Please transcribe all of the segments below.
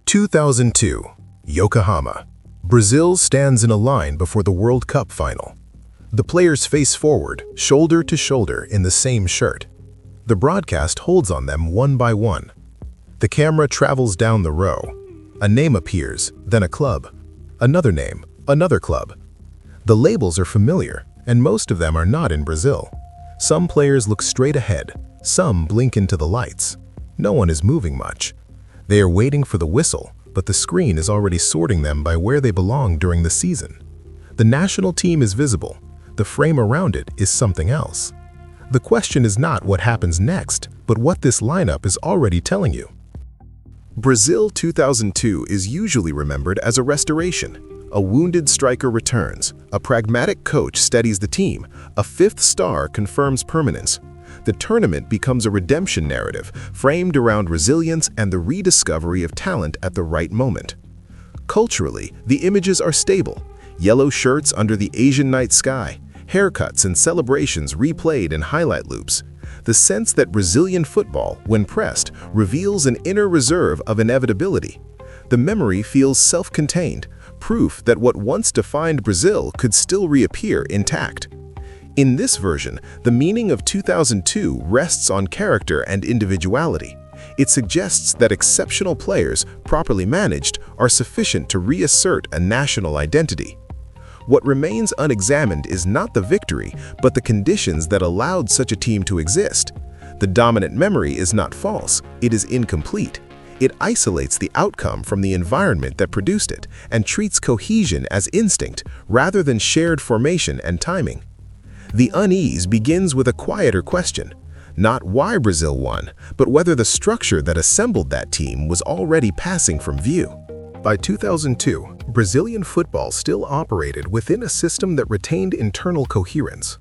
2002, Yokohama. Brazil stands in a line before the World Cup final. The players face forward, shoulder to shoulder in the same shirt. The broadcast holds on them one by one. The camera travels down the row. A name appears, then a club. Another name, another club. The labels are familiar, and most of them are not in Brazil. Some players look straight ahead, some blink into the lights. No one is moving much. They are waiting for the whistle, but the screen is already sorting them by where they belong during the season. The national team is visible. The frame around it is something else. The question is not what happens next, but what this lineup is already telling you. Brazil 2002 is usually remembered as a restoration. A wounded striker returns, a pragmatic coach steadies the team, a fifth star confirms permanence. The tournament becomes a redemption narrative framed around resilience and the rediscovery of talent at the right moment. Culturally, the images are stable. Yellow shirts under the Asian night sky, haircuts and celebrations replayed in highlight loops. The sense that Brazilian football, when pressed, reveals an inner reserve of inevitability. The memory feels self-contained, proof that what once defined Brazil could still reappear intact. In this version, the meaning of 2002 rests on character and individuality. It suggests that exceptional players, properly managed, are sufficient to reassert a national identity. What remains unexamined is not the victory, but the conditions that allowed such a team to exist. The dominant memory is not false, it is incomplete. It isolates the outcome from the environment that produced it and treats cohesion as instinct rather than shared formation and timing. The unease begins with a quieter question, not why Brazil won, but whether the structure that assembled that team was already passing from view. By 2002, Brazilian football still operated within a system that retained internal coherence.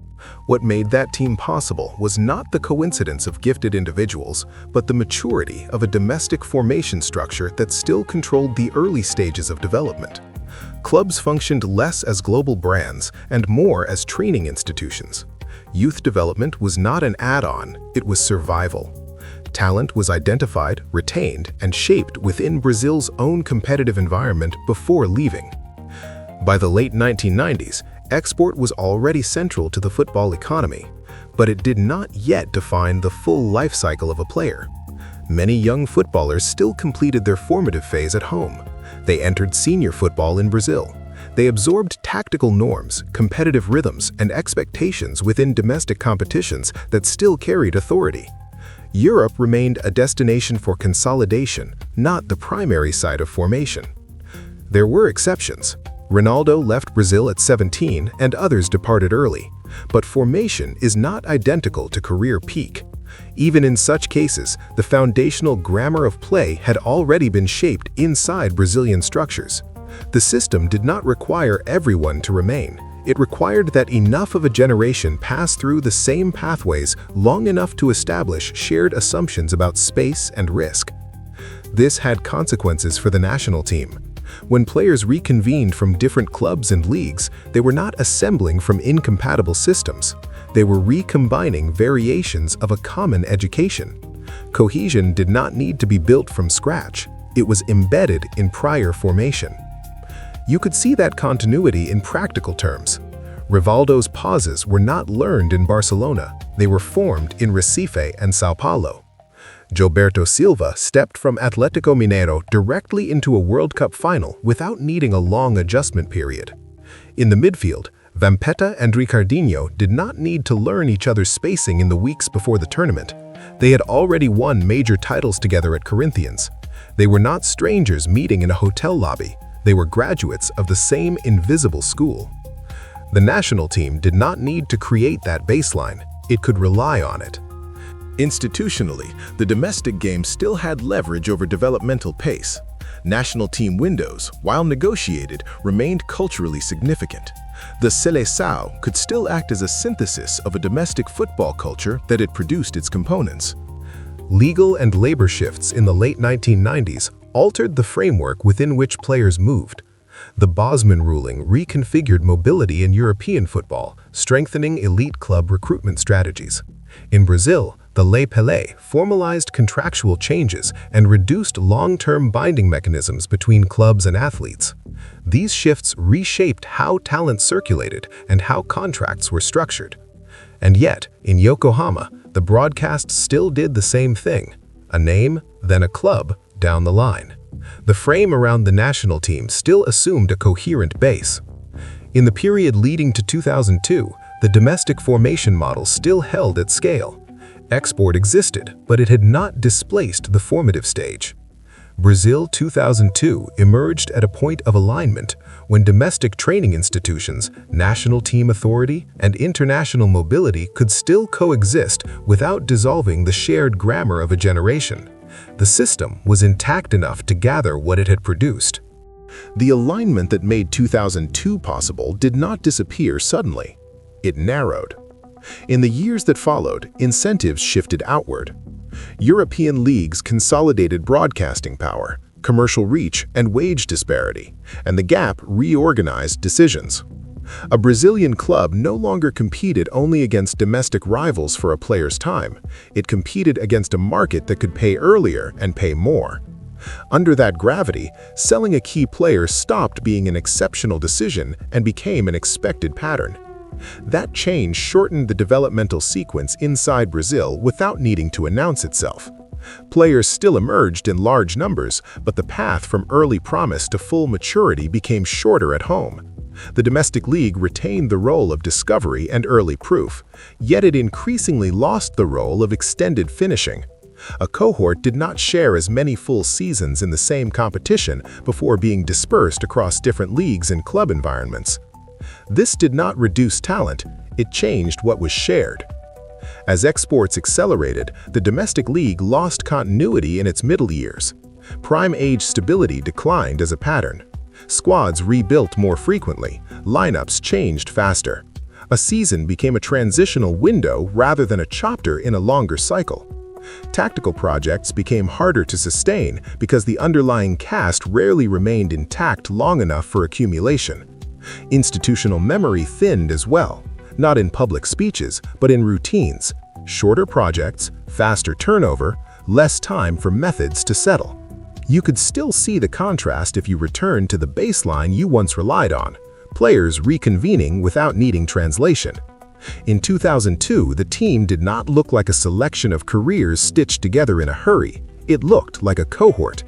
What made that team possible was not the coincidence of gifted individuals, but the maturity of a domestic formation structure that still controlled the early stages of development. Clubs functioned less as global brands and more as training institutions. Youth development was not an add-on, it was survival. Talent was identified, retained, and shaped within Brazil's own competitive environment before leaving. By the late 1990s, export was already central to the football economy, but it did not yet define the full life cycle of a player. Many young footballers still completed their formative phase at home. They entered senior football in Brazil. They absorbed tactical norms, competitive rhythms, and expectations within domestic competitions that still carried authority. Europe remained a destination for consolidation, not the primary site of formation. There were exceptions. Rivaldo left Brazil at 17 and others departed early, but formation is not identical to career peak. Even in such cases, the foundational grammar of play had already been shaped inside Brazilian structures. The system did not require everyone to remain. It required that enough of a generation pass through the same pathways long enough to establish shared assumptions about space and risk. This had consequences for the national team. When players reconvened from different clubs and leagues, they were not assembling from incompatible systems. They were recombining variations of a common education. Cohesion did not need to be built from scratch. It was embedded in prior formation. You could see that continuity in practical terms. Rivaldo's pauses were not learned in Barcelona. They were formed in Recife and São Paulo. Gilberto Silva stepped from Atlético Mineiro directly into a World Cup final without needing a long adjustment period. In the midfield, Vampeta and Ricardinho did not need to learn each other's spacing in the weeks before the tournament. They had already won major titles together at Corinthians. They were not strangers meeting in a hotel lobby. They were graduates of the same invisible school. The national team did not need to create that baseline. It could rely on it. Institutionally, the domestic game still had leverage over developmental pace. National team windows, while negotiated, remained culturally significant. The Seleção could still act as a synthesis of a domestic football culture that had produced its components. Legal and labor shifts in the late 1990s altered the framework within which players moved. The Bosman ruling reconfigured mobility in European football, strengthening elite club recruitment strategies. In Brazil, The Lei Pelé formalized contractual changes and reduced long-term binding mechanisms between clubs and athletes. These shifts reshaped how talent circulated and how contracts were structured. And yet, in Yokohama, the broadcast still did the same thing: a name, then a club, down the line. The frame around the national team still assumed a coherent base. In the period leading to 2002, the domestic formation model still held its scale. Export existed, but it had not displaced the formative stage. Brazil 2002 emerged at a point of alignment when domestic training institutions, national team authority, and international mobility could still coexist without dissolving the shared grammar of a generation. The system was intact enough to gather what it had produced. The alignment that made 2002 possible did not disappear suddenly. It narrowed. In the years that followed, incentives shifted outward. European leagues consolidated broadcasting power, commercial reach, and wage disparity, and the gap reorganized decisions. A Brazilian club no longer competed only against domestic rivals for a player's time. It competed against a market that could pay earlier and pay more. Under that gravity, selling a key player stopped being an exceptional decision and became an expected pattern. That change shortened the developmental sequence inside Brazil without needing to announce itself. Players still emerged in large numbers, but the path from early promise to full maturity became shorter at home. The domestic league retained the role of discovery and early proof, yet it increasingly lost the role of extended finishing. A cohort did not share as many full seasons in the same competition before being dispersed across different leagues and club environments. This did not reduce talent, it changed what was shared. As exports accelerated, the domestic league lost continuity in its middle years. Prime age stability declined as a pattern. Squads rebuilt more frequently, lineups changed faster. A season became a transitional window rather than a chapter in a longer cycle. Tactical projects became harder to sustain because the underlying cast rarely remained intact long enough for accumulation. Institutional memory thinned as well, not in public speeches, but in routines. Shorter projects, faster turnover, less time for methods to settle. You could still see the contrast if you returned to the baseline you once relied on, players reconvening without needing translation. In 2002, the team did not look like a selection of careers stitched together in a hurry. It looked like a cohort.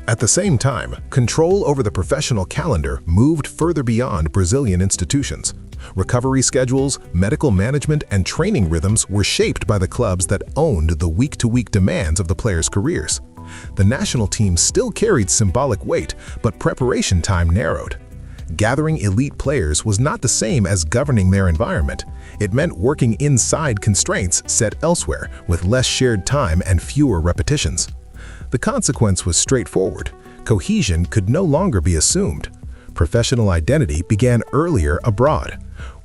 At the same time, control over the professional calendar moved further beyond Brazilian institutions. Recovery schedules, medical management, and training rhythms were shaped by the clubs that owned the week-to-week demands of the players' careers. The national team still carried symbolic weight, but preparation time narrowed. Gathering elite players was not the same as governing their environment. It meant working inside constraints set elsewhere, with less shared time and fewer repetitions. The consequence was straightforward. Cohesion could no longer be assumed. Professional identity began earlier abroad.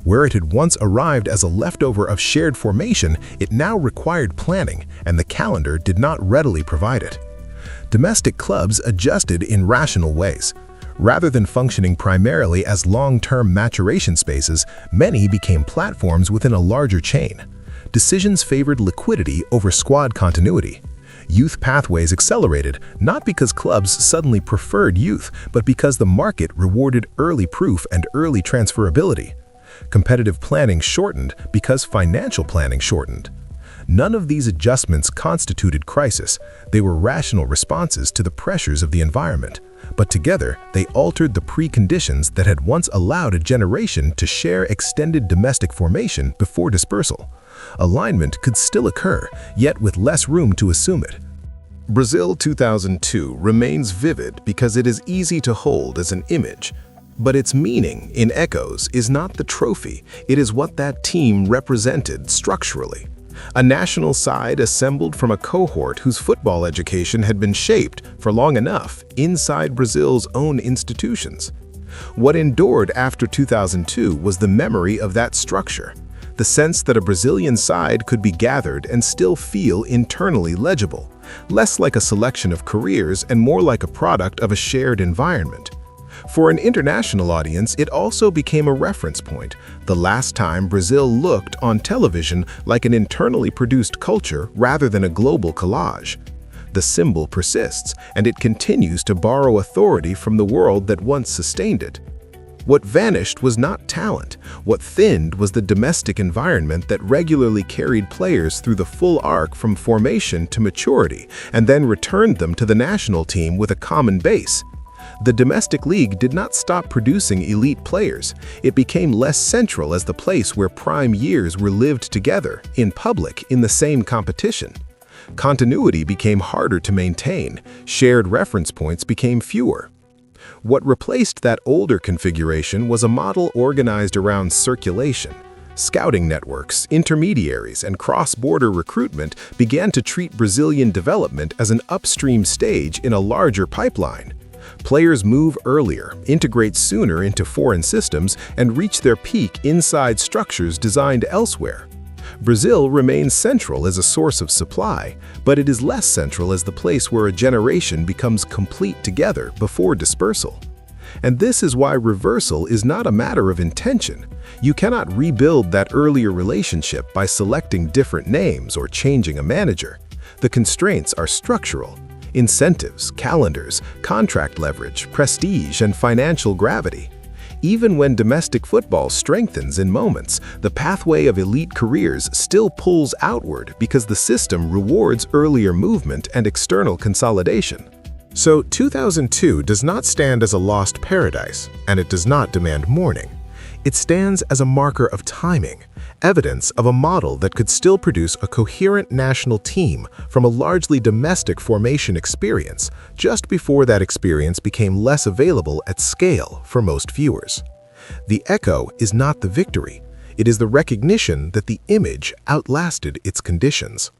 Where it had once arrived as a leftover of shared formation, it now required planning, and the calendar did not readily provide it. Domestic clubs adjusted in rational ways. Rather than functioning primarily as long-term maturation spaces, many became platforms within a larger chain. Decisions favored liquidity over squad continuity. Youth pathways accelerated, not because clubs suddenly preferred youth, but because the market rewarded early proof and early transferability. Competitive planning shortened because financial planning shortened. None of these adjustments constituted crisis. They were rational responses to the pressures of the environment. But together, they altered the preconditions that had once allowed a generation to share extended domestic formation before dispersal. Alignment could still occur, yet with less room to assume it. Brazil 2002 remains vivid because it is easy to hold as an image. But its meaning, in echoes, is not the trophy, it is what that team represented structurally. A national side assembled from a cohort whose football education had been shaped, for long enough, inside Brazil's own institutions. What endured after 2002 was the memory of that structure, the sense that a Brazilian side could be gathered and still feel internally legible, less like a selection of careers and more like a product of a shared environment. For an international audience, it also became a reference point, the last time Brazil looked on television like an internally produced culture rather than a global collage. The symbol persists, and it continues to borrow authority from the world that once sustained it. What vanished was not talent. What thinned was the domestic environment that regularly carried players through the full arc from formation to maturity, and then returned them to the national team with a common base. The domestic league did not stop producing elite players. It became less central as the place where prime years were lived together, in public, in the same competition. Continuity became harder to maintain. Shared reference points became fewer. What replaced that older configuration was a model organized around circulation. Scouting networks, intermediaries, and cross-border recruitment began to treat Brazilian development as an upstream stage in a larger pipeline. Players move earlier, integrate sooner into foreign systems, and reach their peak inside structures designed elsewhere. Brazil remains central as a source of supply, but it is less central as the place where a generation becomes complete together before dispersal. And this is why reversal is not a matter of intention. You cannot rebuild that earlier relationship by selecting different names or changing a manager. The constraints are structural. Incentives, calendars, contract leverage, prestige, and financial gravity. Even when domestic football strengthens in moments, the pathway of elite careers still pulls outward because the system rewards earlier movement and external consolidation. So 2002 does not stand as a lost paradise, and it does not demand mourning. It stands as a marker of timing, evidence of a model that could still produce a coherent national team from a largely domestic formation experience, just before that experience became less available at scale for most viewers. The echo is not the victory, it is the recognition that the image outlasted its conditions.